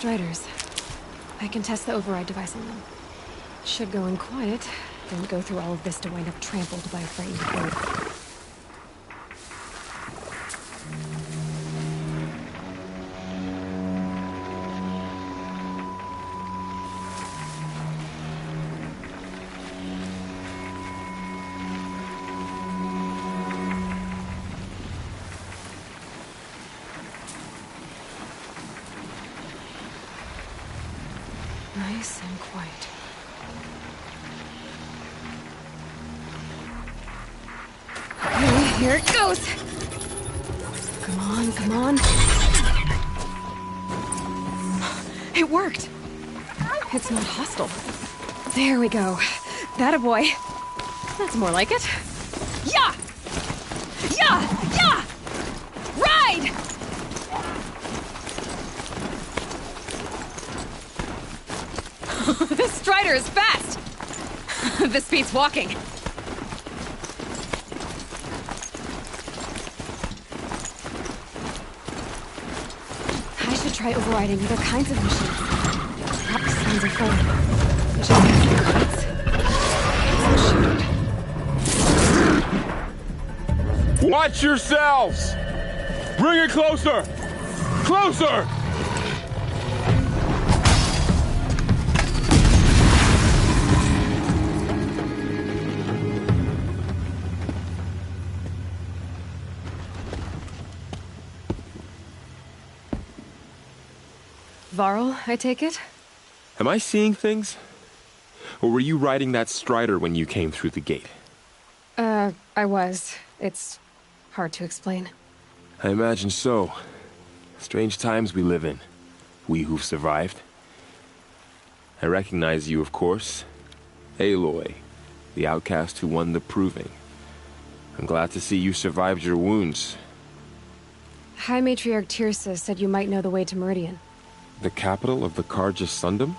Striders. I can test the override device on them. Should go in quiet. Didn't go through all of this to wind up trampled by a frightened bird. Nice and quiet. Okay, here it goes! Come on, come on. It worked! It's not hostile. There we go. That boy. That's more like it. Yeah! Yeah! Yeah! Ride! This Strider is fast! This beats walking. I should try overriding other kinds of machines. Perhaps signs are full. Watch yourselves! Bring it closer! Closer! Varl, I take it? Am I seeing things? Or were you riding that Strider when you came through the gate? I was. It's hard to explain. I imagine so. Strange times we live in. We who've survived. I recognize you, of course. Aloy, the outcast who won the proving. I'm glad to see you survived your wounds. High Matriarch Tirsa said you might know the way to Meridian. The capital of the Carja Sundom?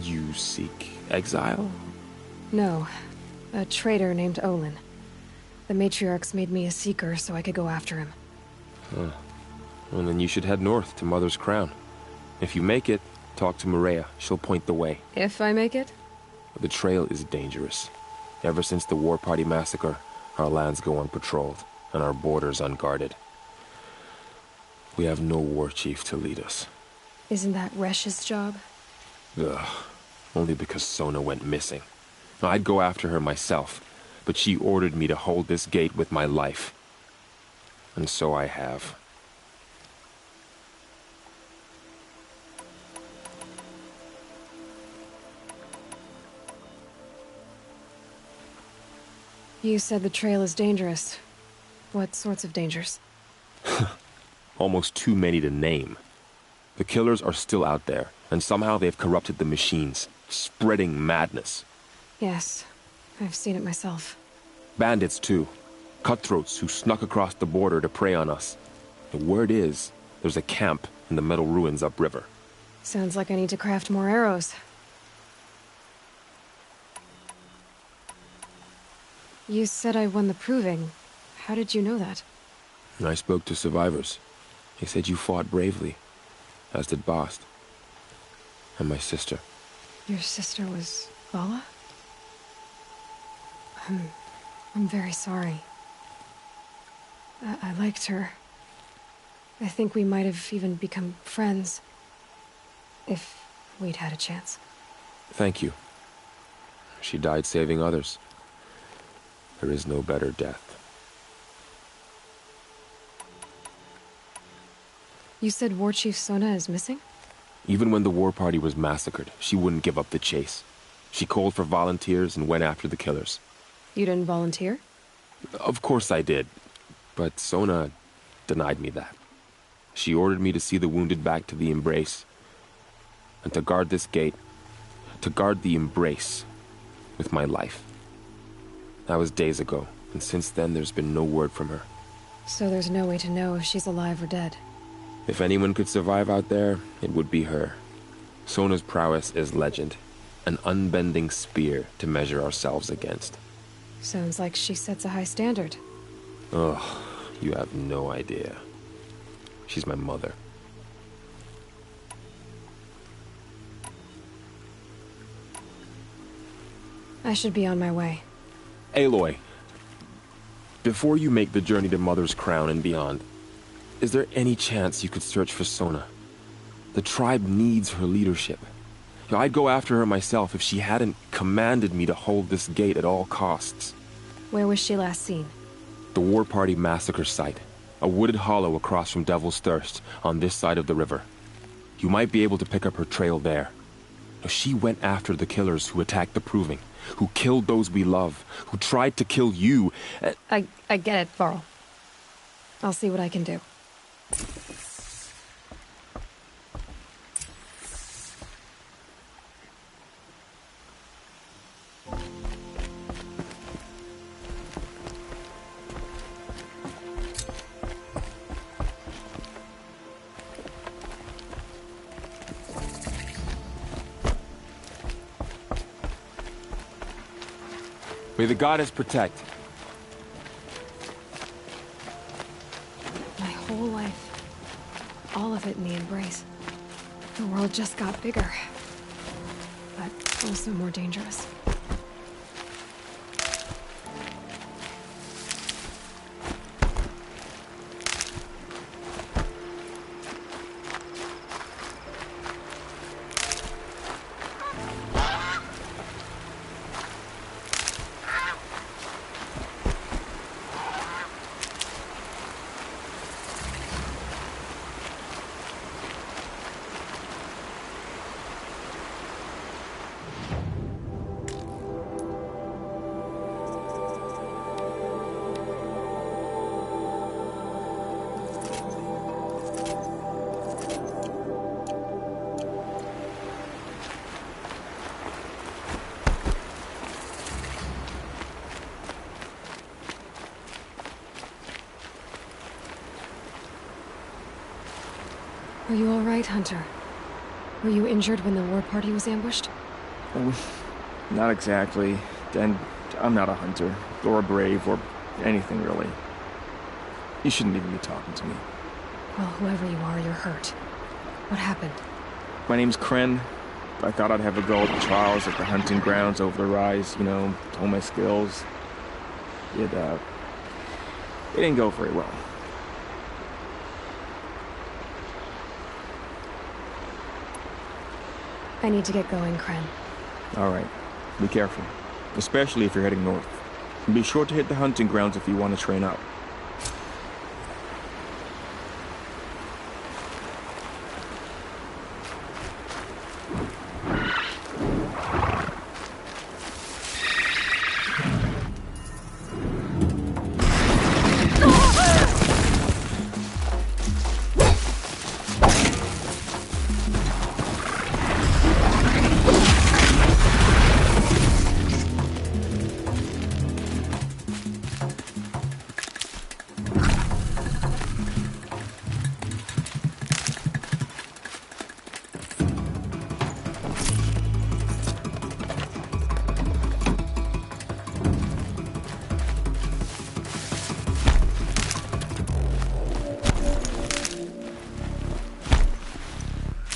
You seek exile? No. A traitor named Olin. The Matriarchs made me a seeker so I could go after him. Huh. Well, then you should head north to Mother's Crown. If you make it, talk to Maria. She'll point the way. If I make it? The trail is dangerous. Ever since the War Party massacre, our lands go unpatrolled, and our borders unguarded. We have no war chief to lead us. Isn't that Resh's job? Ugh. Only because Sona went missing. I'd go after her myself, but she ordered me to hold this gate with my life. And so I have. You said the trail is dangerous. What sorts of dangers? Almost too many to name. The killers are still out there, and somehow they've corrupted the machines, spreading madness. Yes, I've seen it myself. Bandits, too. Cutthroats who snuck across the border to prey on us. The word is, there's a camp in the metal ruins upriver. Sounds like I need to craft more arrows. You said I won the proving. How did you know that? I spoke to survivors. They said you fought bravely, as did Bast. And my sister. Your sister was Vala? I'm very sorry. I liked her. I think we might have even become friends. If we'd had a chance. Thank you. She died saving others. There is no better death. You said War Chief Sona is missing? Even when the war party was massacred, she wouldn't give up the chase. She called for volunteers and went after the killers. You didn't volunteer? Of course I did, but Sona denied me that. She ordered me to see the wounded back to the Embrace, and to guard this gate, to guard the Embrace with my life. That was days ago, and since then there's been no word from her. So there's no way to know if she's alive or dead. If anyone could survive out there, it would be her. Sona's prowess is legend, an unbending spear to measure ourselves against. Sounds like she sets a high standard. Ugh, you have no idea. She's my mother. I should be on my way. Aloy, before you make the journey to Mother's Crown and beyond, is there any chance you could search for Sona? The tribe needs her leadership. I'd go after her myself if she hadn't commanded me to hold this gate at all costs. Where was she last seen? The War Party massacre site. A wooded hollow across from Devil's Thirst, on this side of the river. You might be able to pick up her trail there. She went after the killers who attacked the Proving, who killed those we love, who tried to kill you. I get it, Varl. I'll see what I can do. May the goddess protect. My whole life. All of it in the embrace. The world just got bigger. But also more dangerous. Are you all right, Hunter? Were you injured when the war party was ambushed? Not exactly. And I'm not a hunter, or a brave, or anything really. You shouldn't even be talking to me. Well, whoever you are, you're hurt. What happened? My name's Kren. I thought I'd have a go at the trials at the hunting grounds over the rise, you know, hone my skills. It didn't go very well. I need to get going, Kren. All right. Be careful. Especially if you're heading north. And be sure to hit the hunting grounds if you want to train up.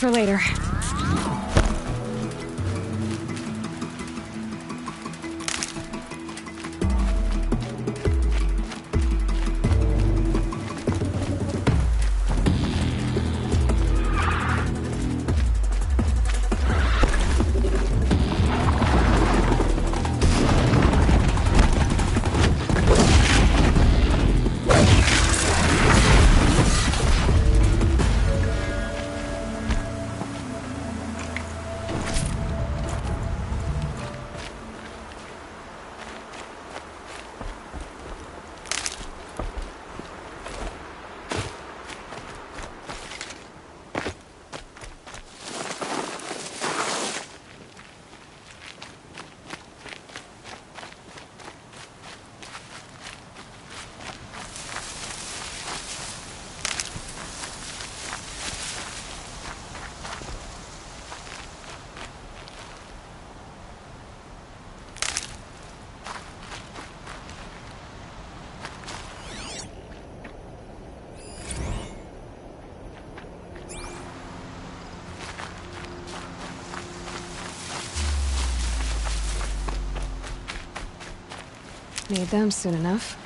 For later. Need them soon enough.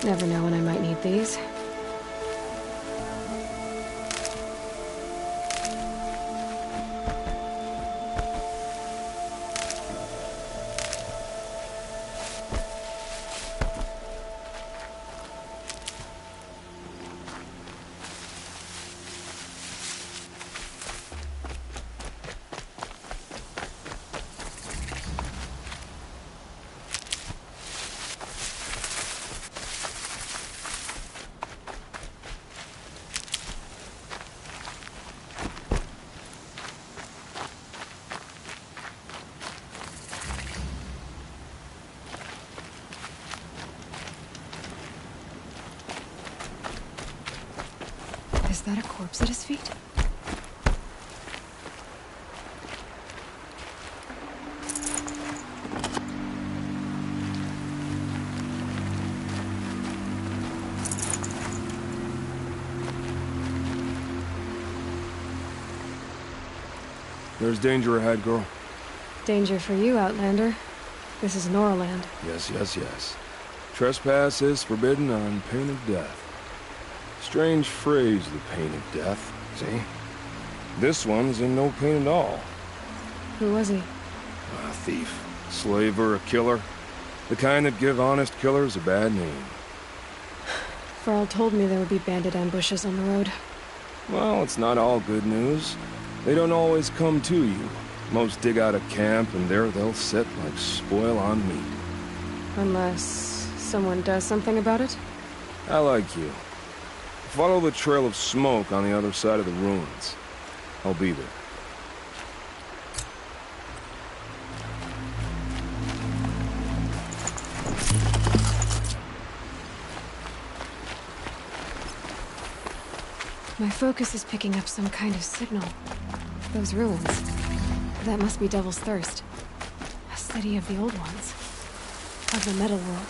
Never know when I might need these. Is that a corpse at his feet? There's danger ahead, girl. Danger for you, Outlander. This is Norland. Yes, yes, yes. Trespass is forbidden on pain of death. Strange phrase, the pain of death, see? This one's in no pain at all. Who was he? A thief, slaver, a killer. The kind that give honest killers a bad name. Farrell told me there would be bandit ambushes on the road. Well, it's not all good news. They don't always come to you. Most dig out a camp, and there they'll sit like spoil on meat. Unless someone does something about it? I like you. Follow the trail of smoke on the other side of the ruins. I'll be there. My focus is picking up some kind of signal. Those ruins. That must be Devil's Thirst. A city of the old ones. Of the metal world.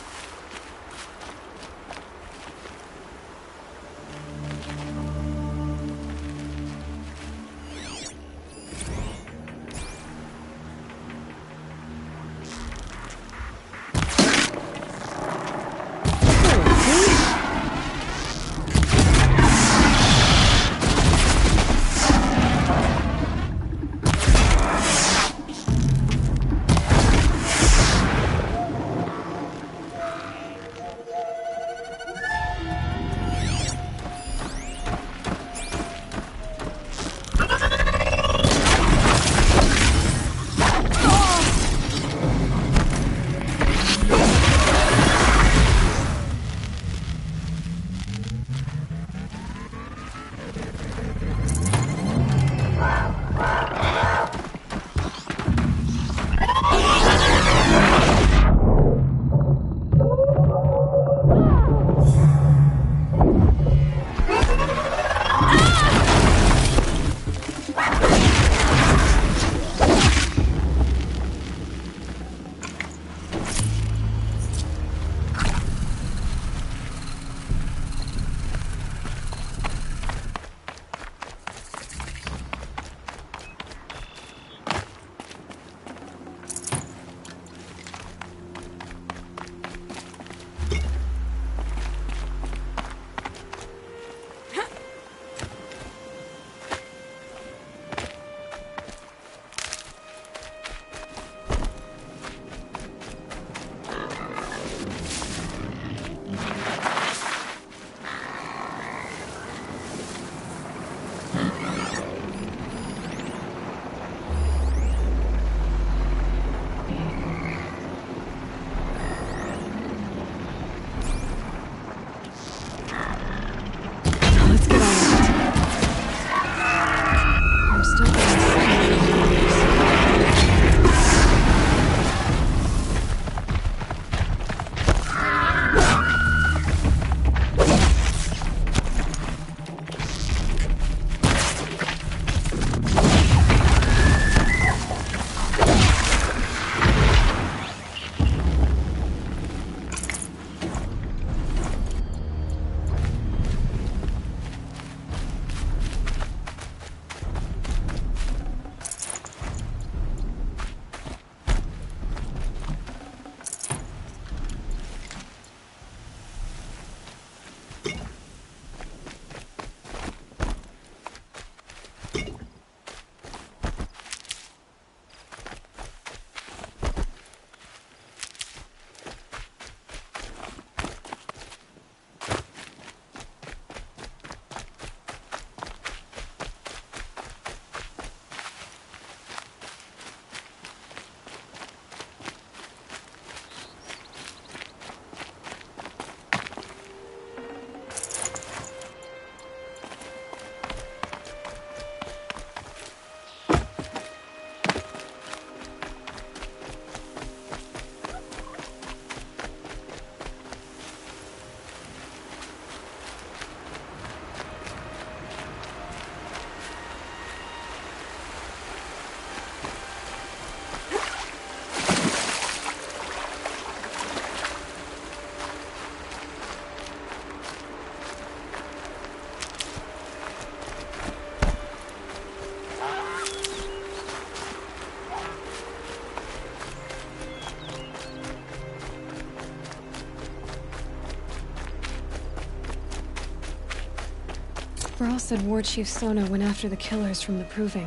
Varl said War Chief Sona went after the killers from the Proving.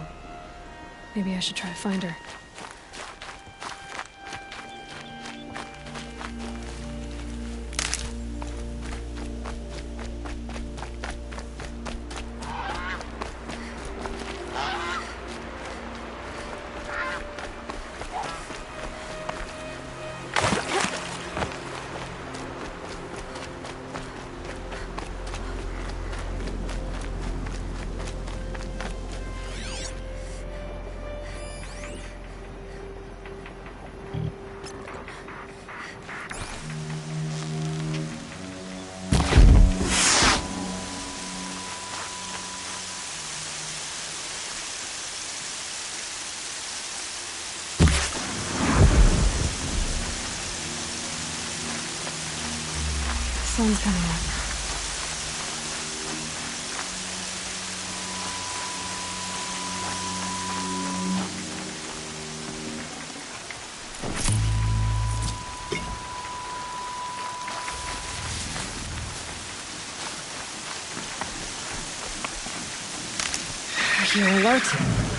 Maybe I should try to find her. Sun's coming up. You're alert.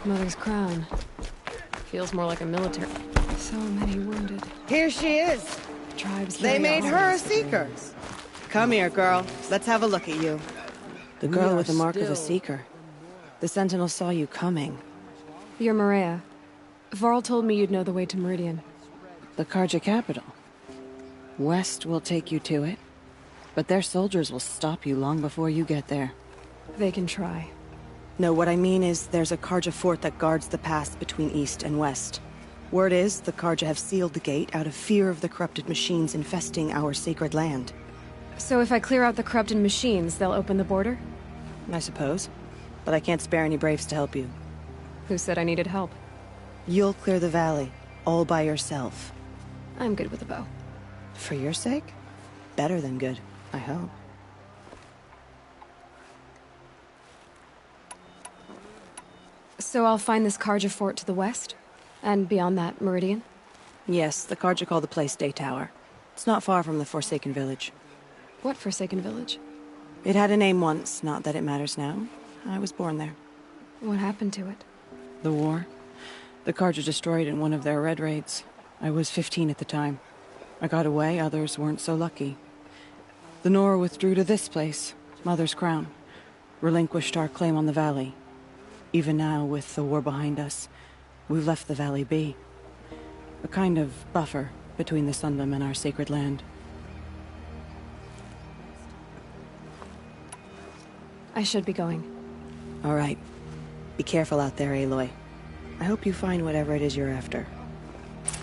Mother's crown. Feels more like a military. So many wounded. Here she is. Tribes. They made her a seeker. Come here, girl. Let's have a look at you. The girl with the mark of a seeker. The Sentinel saw you coming. You're Maria. Varl told me you'd know the way to Meridian. The Karja capital. West will take you to it, but their soldiers will stop you long before you get there. They can try. No, what I mean is there's a Karja fort that guards the pass between East and West. Word is, the Karja have sealed the gate out of fear of the corrupted machines infesting our sacred land. So if I clear out the corrupted machines, they'll open the border? I suppose. But I can't spare any braves to help you. Who said I needed help? You'll clear the valley, all by yourself. I'm good with a bow. For your sake? Better than good, I hope. So I'll find this Karja fort to the west? And beyond that, Meridian? Yes, the Karja call the place Day Tower. It's not far from the Forsaken Village. What Forsaken Village? It had a name once, not that it matters now. I was born there. What happened to it? The war. The Karja destroyed it in one of their red raids. I was 15 at the time. I got away, others weren't so lucky. The Nora withdrew to this place, Mother's Crown. Relinquished our claim on the valley. Even now, with the war behind us, we've left the valley be. A kind of buffer between the Sundom and our sacred land. I should be going. All right. Be careful out there, Aloy. I hope you find whatever it is you're after.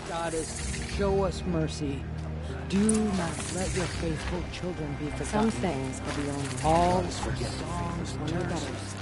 Goddess, show us mercy. Do not let your faithful children be forgotten. Some things are beyond All songs on your better.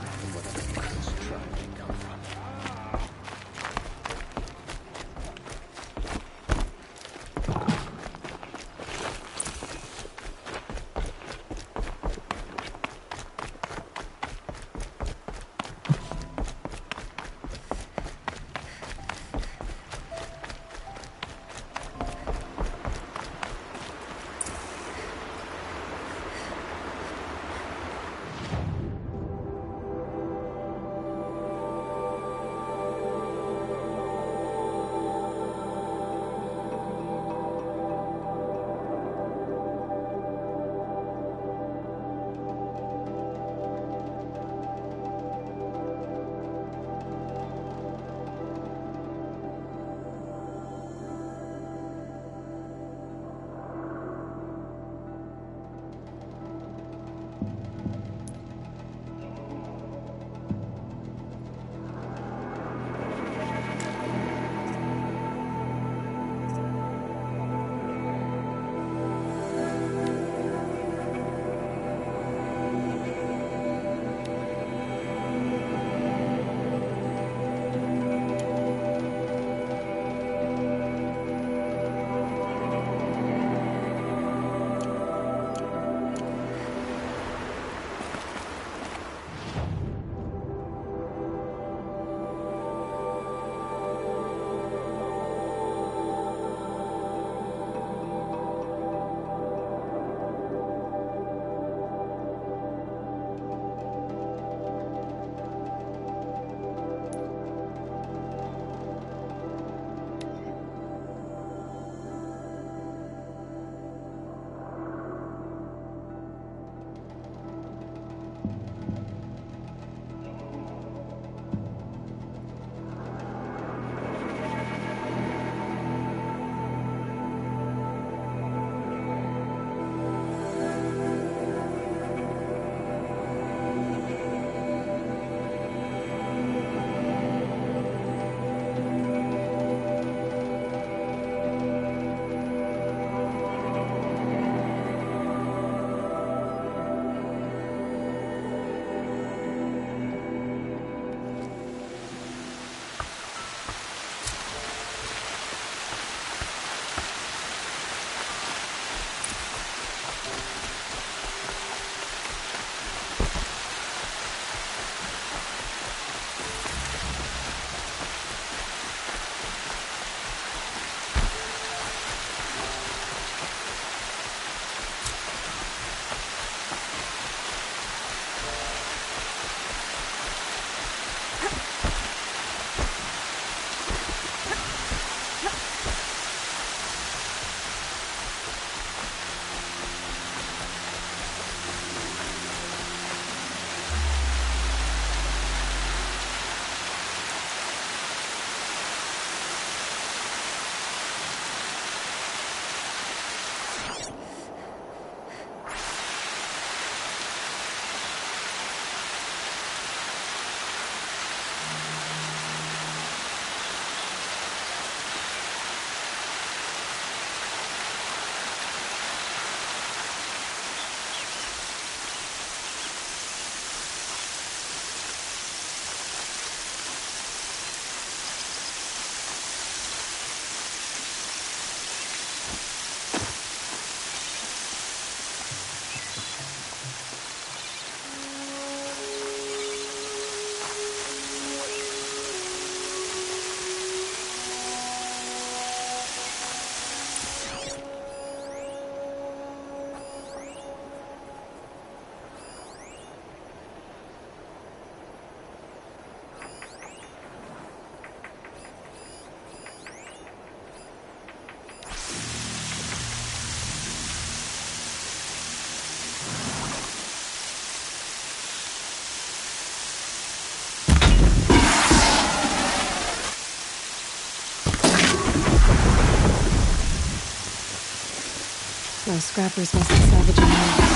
Those scrappers must be salvaging now.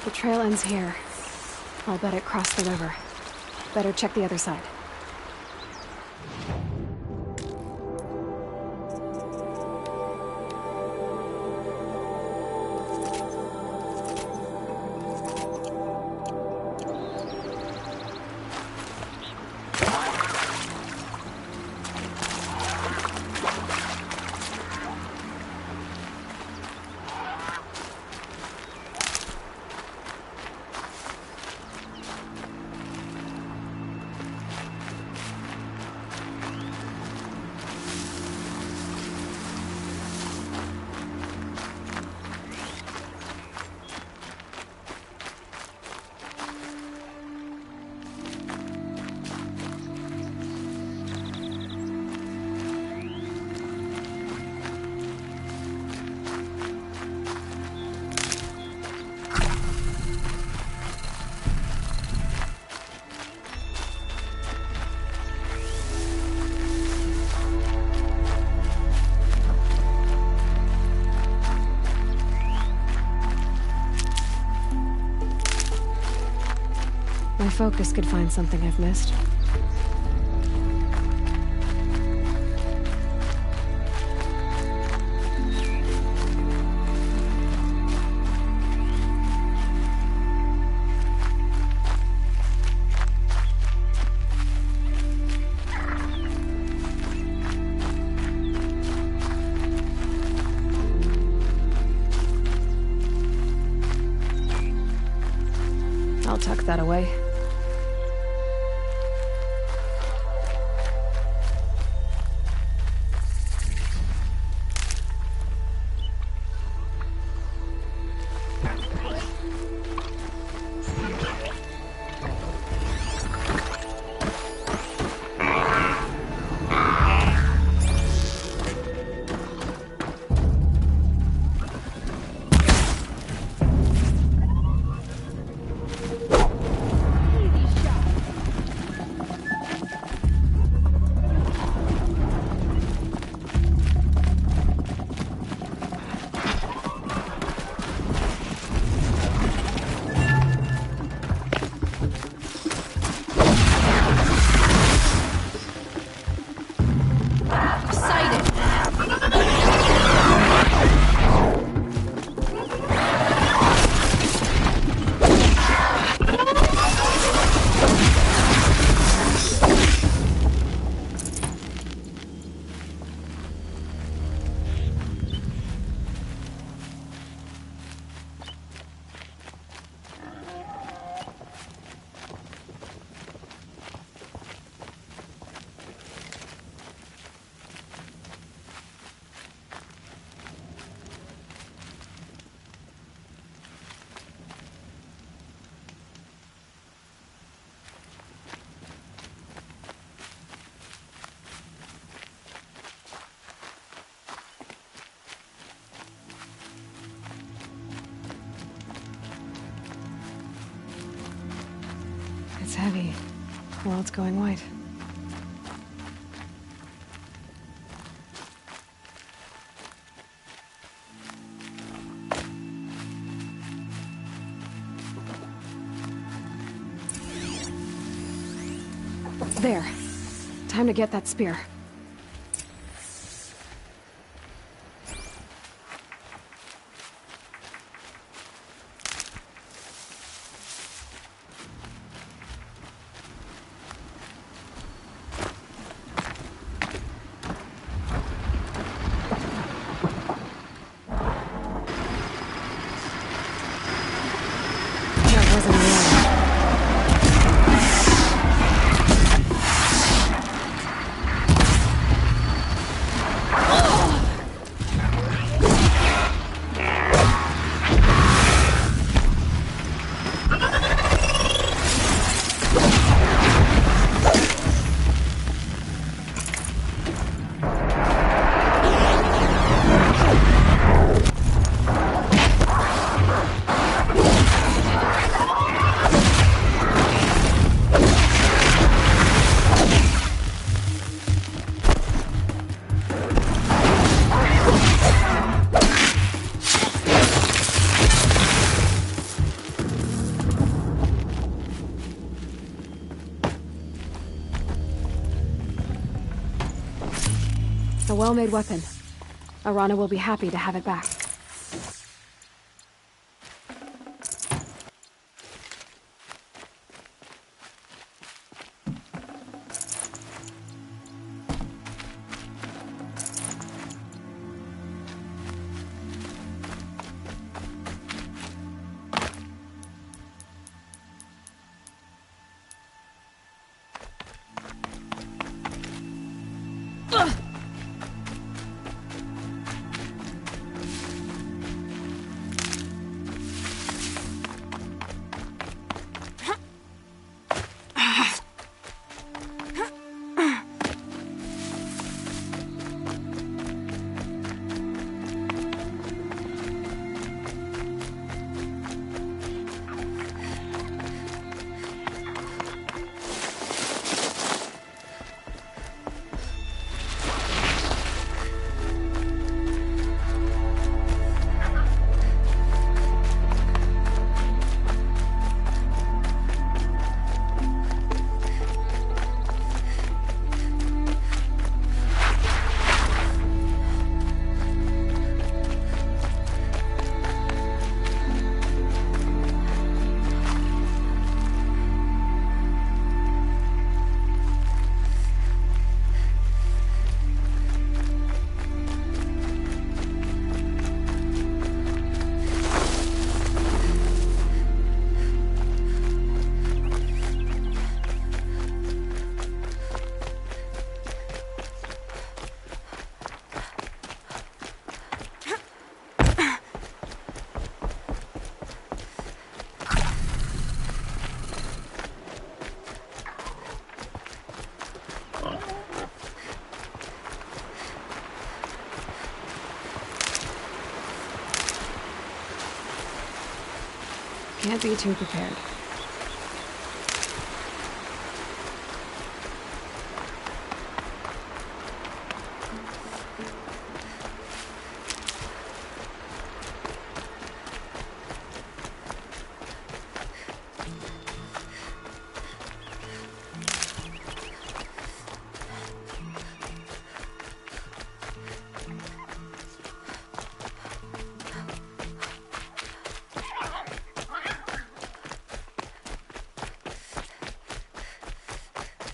The trail ends here. I'll bet it crossed the river. Better check the other side. My focus could find something I've missed. I'll tuck that away. it's going white. There. Time to get that spear. That wasn't alone. A well-made weapon. Arana will be happy to have it back. Can't be too prepared.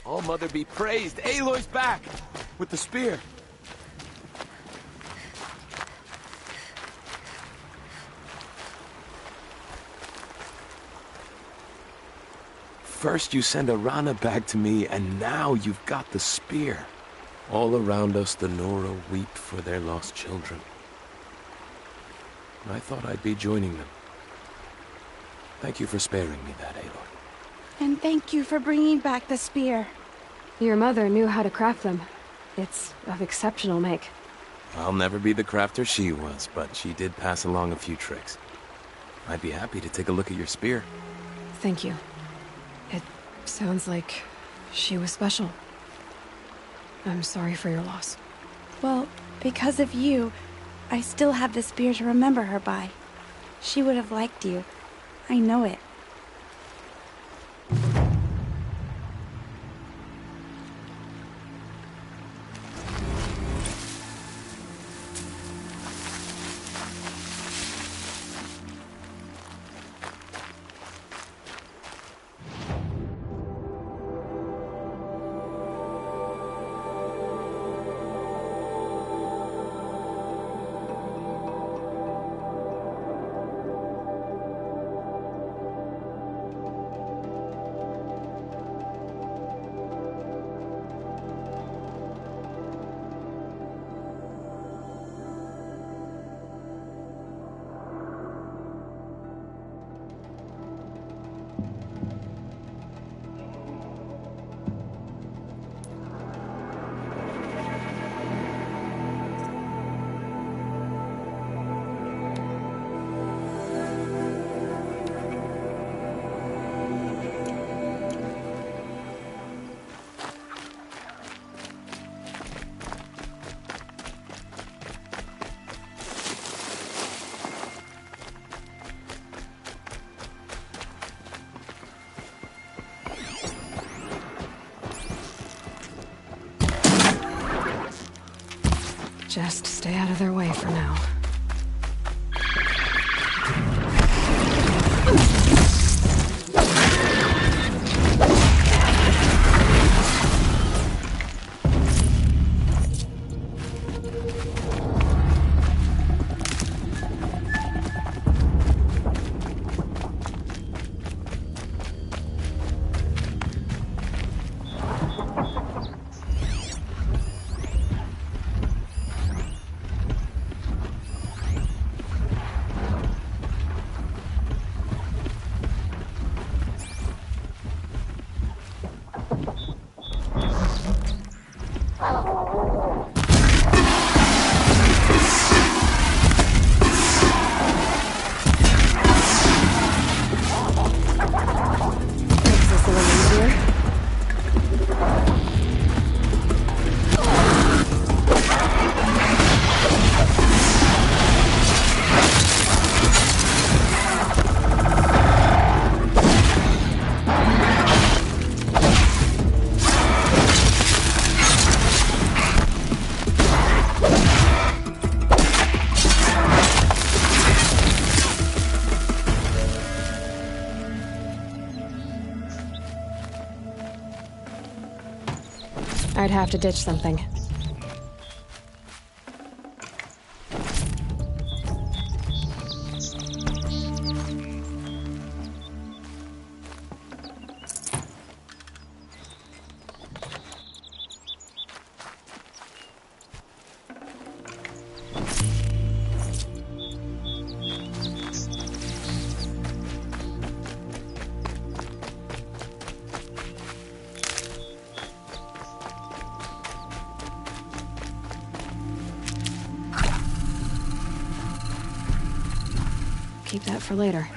All Mother be praised. Aloy's back! With the spear. First you send Arana back to me, and now you've got the spear. All around us, the Nora weep for their lost children. I thought I'd be joining them. Thank you for sparing me that, Aloy. And thank you for bringing back the spear. Your mother knew how to craft them. It's of exceptional make. I'll never be the crafter she was, but she did pass along a few tricks. I'd be happy to take a look at your spear. Thank you. It sounds like She was special. I'm sorry for your loss. Well, because of you, I still have the spear to remember her by. She would have liked you. I know it. Just stay out of their way for now. I'd have to ditch something. Keep that for later.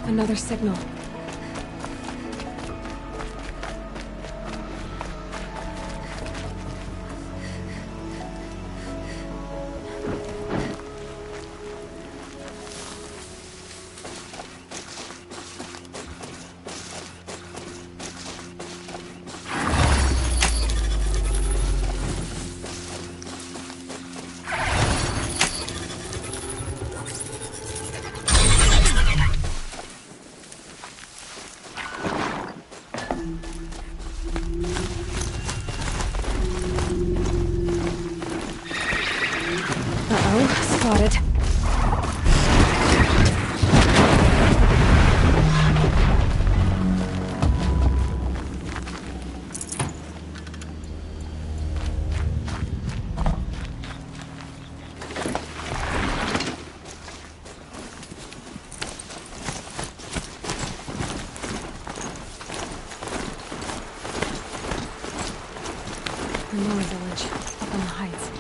Another signal. Uh-oh, spotted. The Nora village, up on the heights.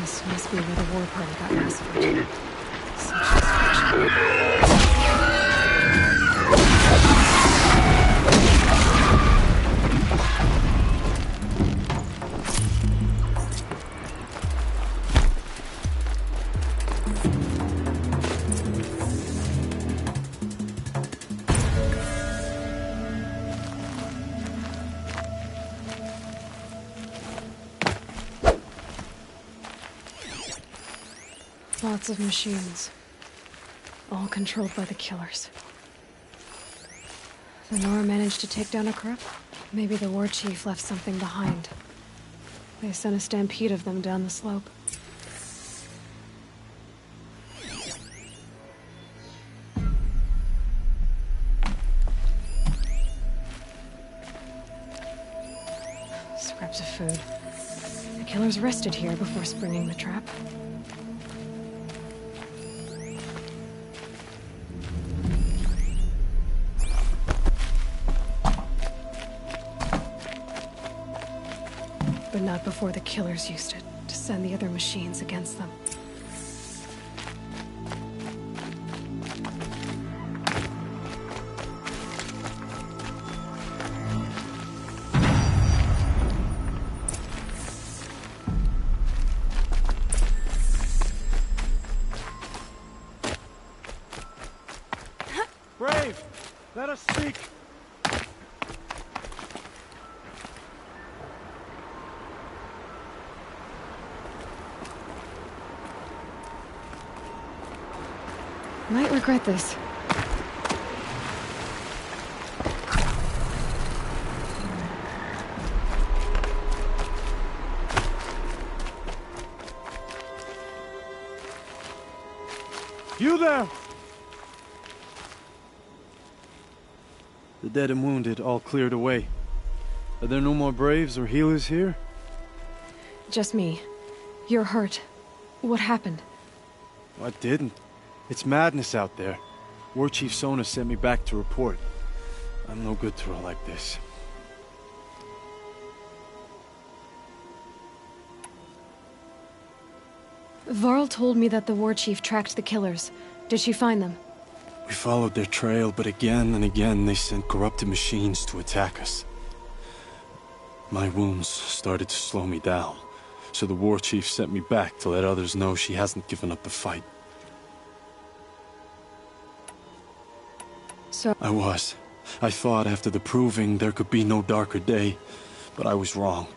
This must be where the war party got massacred. Such destruction. Lots of machines. All controlled by the killers. The Nora managed to take down a crew? Maybe the war chief left something behind. They sent a stampede of them down the slope. Scraps of food. The killers rested here before springing the trap. But not before the killers used it to send the other machines against them. Brave! Let us speak! Might regret this. You there! The dead and wounded all cleared away. Are there no more braves or healers here? Just me. You're hurt. What happened? I didn't. It's madness out there. War Chief Sona sent me back to report. I'm no good to her like this. Varl told me that the war chief tracked the killers. Did she find them? We followed their trail, but again and again they sent corrupted machines to attack us. My wounds started to slow me down, so the war chief sent me back to let others know she hasn't given up the fight. So... I thought after the proving there could be no darker day, but I was wrong.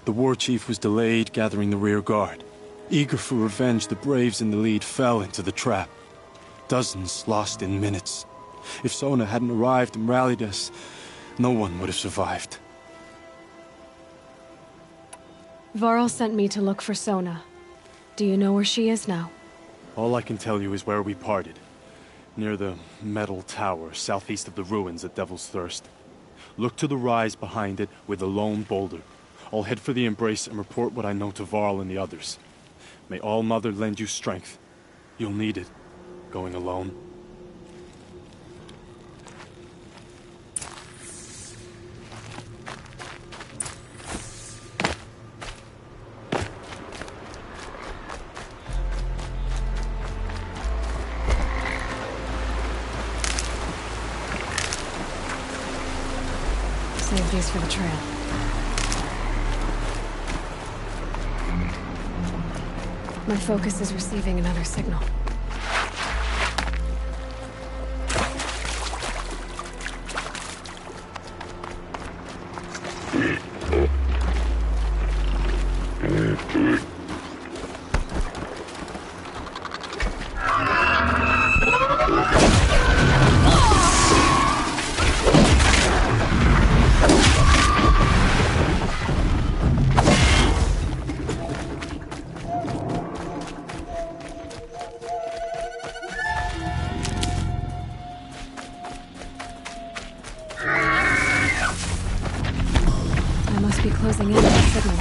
The war chief was delayed gathering the rear guard. Eager for revenge, the braves in the lead fell into the trap. Dozens lost in minutes. If Sona hadn't arrived and rallied us, no one would have survived. Varl sent me to look for Sona. Do you know where she is now? All I can tell you is where we parted. Near the metal tower, southeast of the ruins at Devil's Thirst. Look to the rise behind it with a lone boulder. I'll head for the embrace and report what I know to Varl and the others. May All Mother lend you strength. You'll need it, going alone. Save these for the trail. My focus is receiving another signal. Closing in on the signal.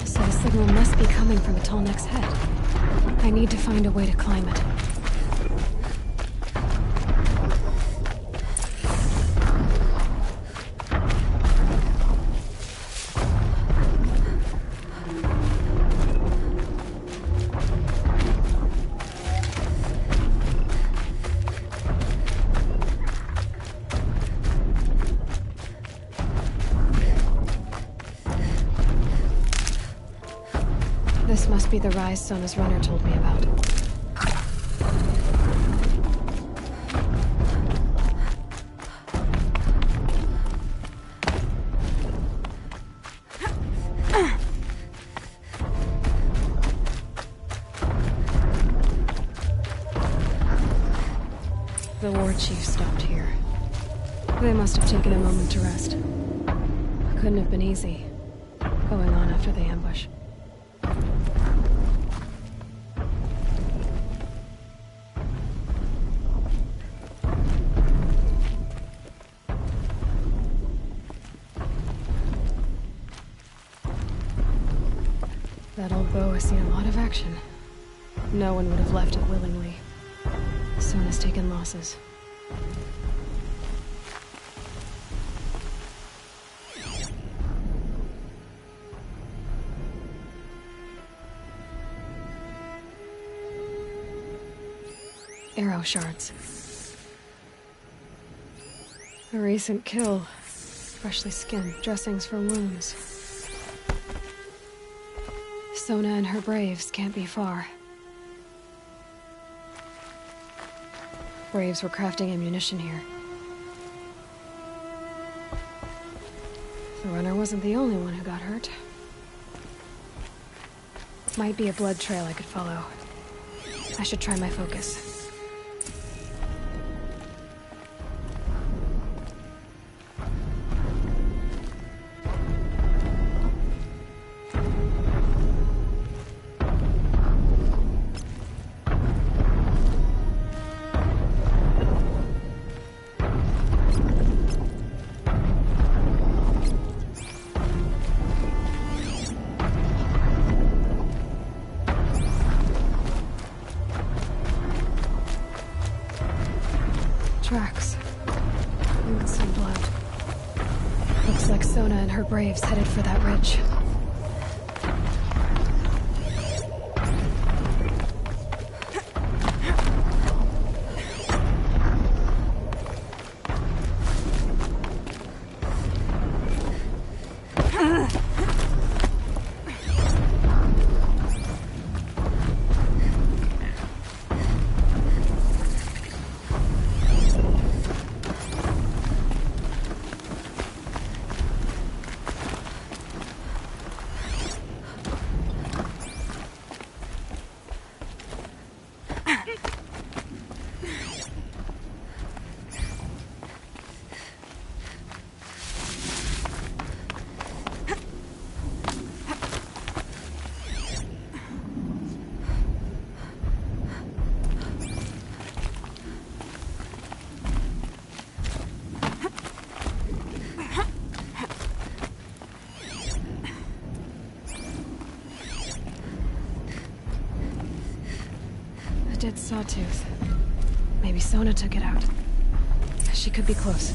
So the signal must be coming from Tallneck's head. I need to find a way to climb it. This must be the rise Sona's runner told me about. The war chief stopped here. They must have taken a moment to rest. Couldn't have been easy, going on after the ambush. That old bow has seen a lot of action. No one would have left it willingly. Sona's taken losses. Arrow shards. A recent kill. Freshly skinned dressings for wounds. Sona and her braves can't be far. Braves were crafting ammunition here. The runner wasn't the only one who got hurt. Might be a blood trail I could follow. I should try my focus. Braves headed for that ridge. Dead sawtooth. Maybe Sona took it out. She could be close.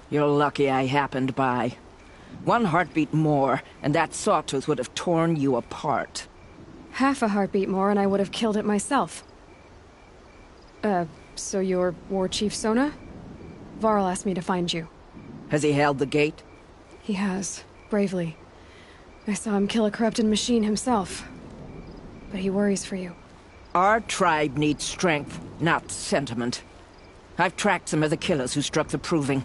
You're lucky I happened by. One heartbeat more, and that sawtooth would have torn you apart. Half a heartbeat more and I would have killed it myself. So you're War Chief Sona? Varl asked me to find you. Has he held the gate? He has, bravely. I saw him kill a corrupted machine himself. But he worries for you. Our tribe needs strength, not sentiment. I've tracked some of the killers who struck the Proving.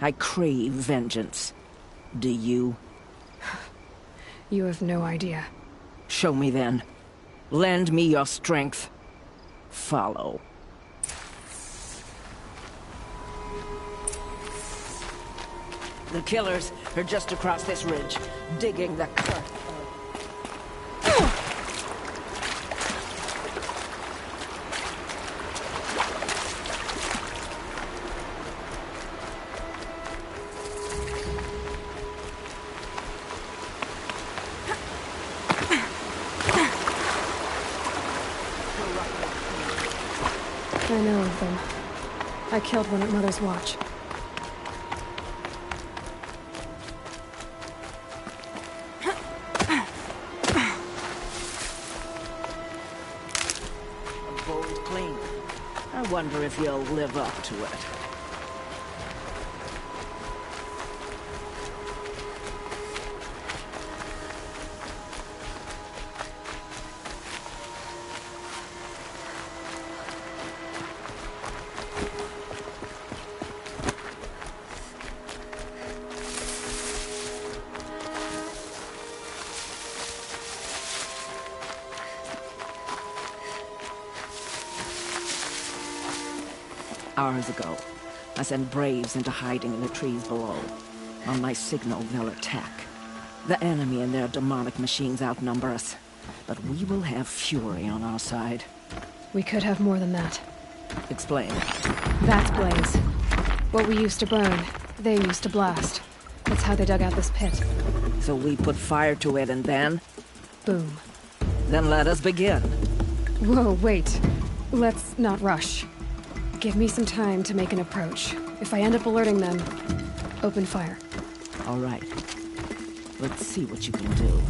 I crave vengeance. Do you? You have no idea. Show me then. Lend me your strength. Follow. The killers are just across this ridge, digging the cut. I know of them. I killed one at Mother's Watch. A bold claim. I wonder if you'll live up to it. Hours ago, I sent Braves into hiding in the trees below. On my signal, they'll attack. The enemy and their demonic machines outnumber us, but we will have fury on our side. We could have more than that. Explain. That blaze. What we used to burn, they used to blast. That's how they dug out this pit. So we put fire to it and then? Boom. Then let us begin. Whoa, wait. Let's not rush. Give me some time to make an approach. If I end up alerting them, open fire. All right. Let's see what you can do.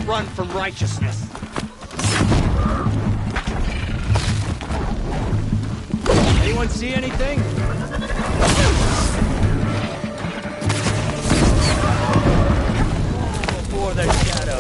Run from righteousness. Anyone see anything? Before the shadow.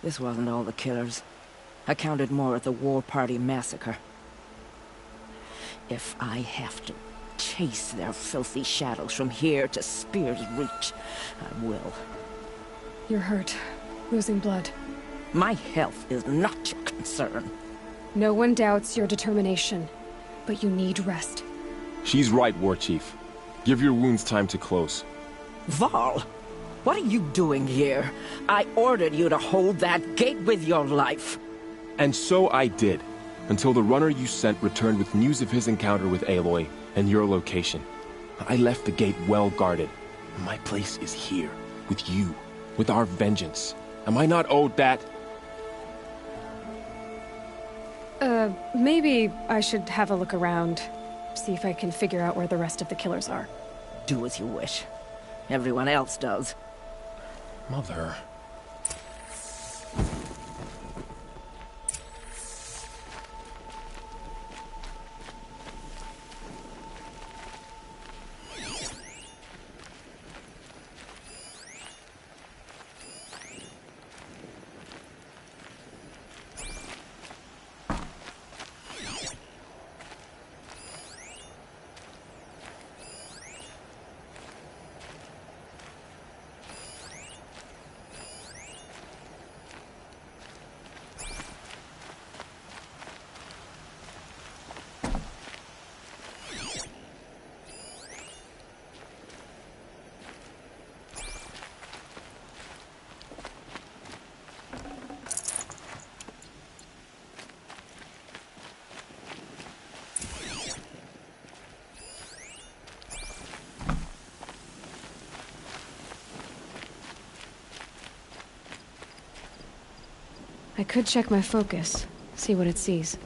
This wasn't all the killers. I counted more at the War Party massacre. If I have to chase their filthy shadows from here to Spear's Reach, I will. You're hurt. Losing blood. My health is not your concern. No one doubts your determination, but you need rest. She's right, War Chief. Give your wounds time to close. Varl, what are you doing here? I ordered you to hold that gate with your life. And so I did, until the runner you sent returned with news of his encounter with Aloy and your location. I left the gate well guarded. My place is here, with you, with our vengeance. Am I not owed that? Maybe I should have a look around. See if I can figure out where the rest of the killers are. Do as you wish. Everyone else does. Mother... I could check my focus, see what it sees.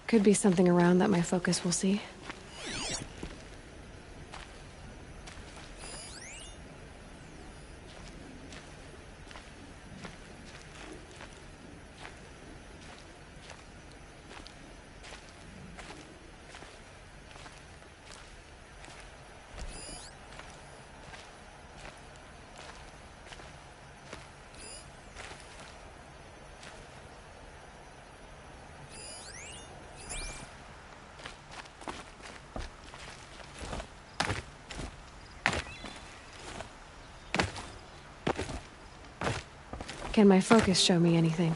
Could be something around that my focus will see. Can my focus show me anything?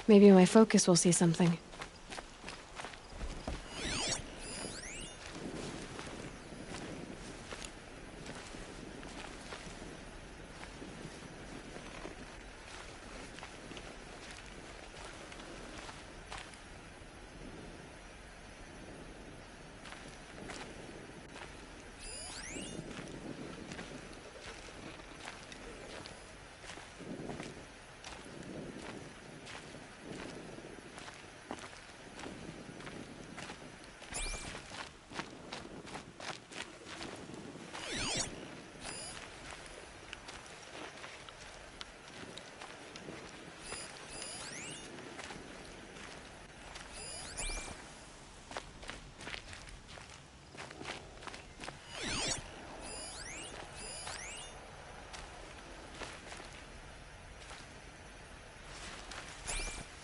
Maybe my focus will see something.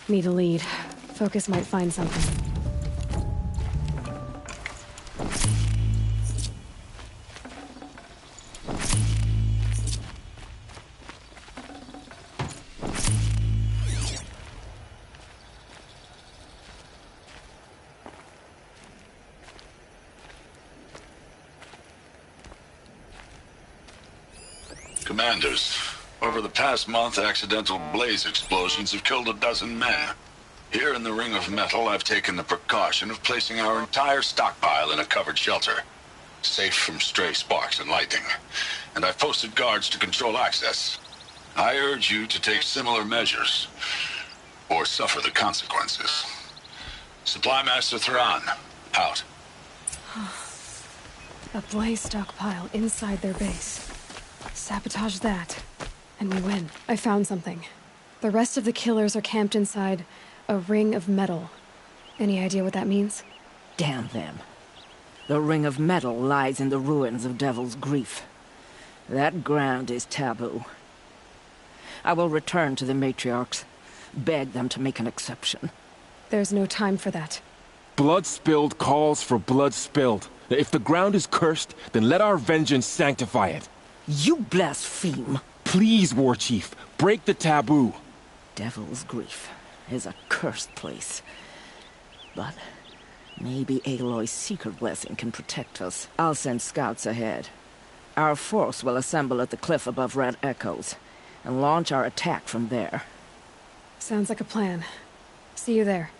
Need a lead. Focus might find something. Commanders, over the past month, accidental blaze explosions have killed 12 men. Here in the Ring of Metal, I've taken the precaution of placing our entire stockpile in a covered shelter, safe from stray sparks and lightning. And I've posted guards to control access. I urge you to take similar measures, or suffer the consequences. Supply Master Thran, out. A blaze stockpile inside their base. Sabotage that, and we win. I found something. The rest of the killers are camped inside a ring of metal. Any idea what that means? Damn them. The Ring of Metal lies in the ruins of Devil's Grief. That ground is taboo. I will return to the matriarchs, beg them to make an exception. There's no time for that. Blood spilled calls for blood spilled. If the ground is cursed, then let our vengeance sanctify it. You blaspheme! Please, War Chief, break the taboo. Devil's Grief is a cursed place. But maybe Aloy's secret blessing can protect us. I'll send scouts ahead. Our force will assemble at the cliff above Red Echoes, and launch our attack from there. Sounds like a plan. See you there.